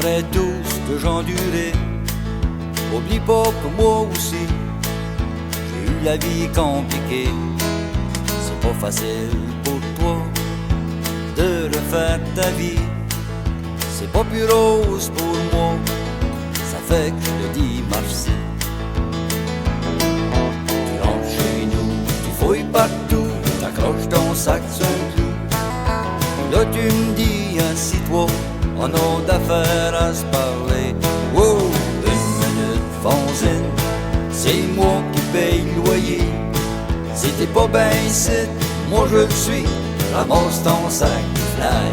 après tout ce que j'endurais, oublie pas que moi aussi, j'ai eu la vie compliquée. C'est pas facile pour toi de refaire ta vie. C'est pas plus rose pour moi, ça fait que je te dis merci. Tu rentres chez nous, tu fouilles partout, t'accroches ton sac sur un clou. Là tu me dis, assis-toi, on a d'affaires à se parler. Wow, une minute, Fonzine, c'est moi qui paye le loyer. Si t'es pas ben ici, moi je le suis, ramasse ton sac, fly.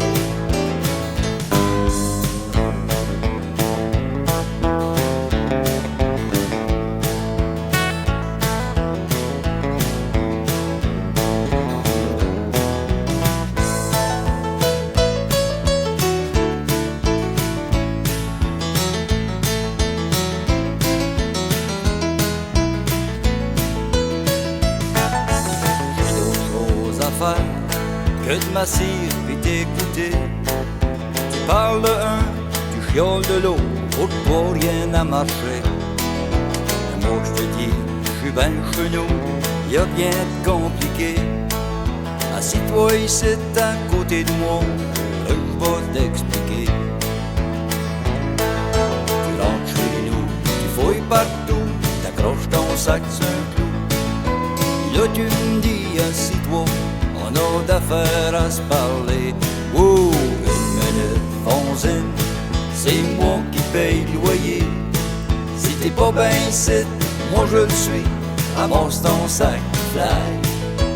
Que de m'assire puis t'écouter. Tu parles de un, tu chioles de l'autre, pour toi rien à marcher. Mais moi je te dis, je suis ben chenou, y'a rien de compliqué. Assis-toi ici à côté de moi, je vais t'expliquer. Tu rentres chez nous, tu fouilles partout, t'accroches ton sac sur un clou. Là tu me dis, assis-toi, on a d'affaires à se parler. Oh, une minute, Fonzine, c'est moi qui paye le loyer. Si t'es pas ben ici, moi je le suis, ramasse ton sac, fly.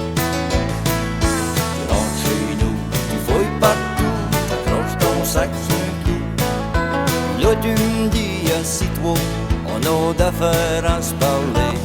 Tu rentres chez nous, tu fouilles partout, t'accroches ton sac sur un clou. Là tu me dis, assis-toi, on a d'affaires à se parler.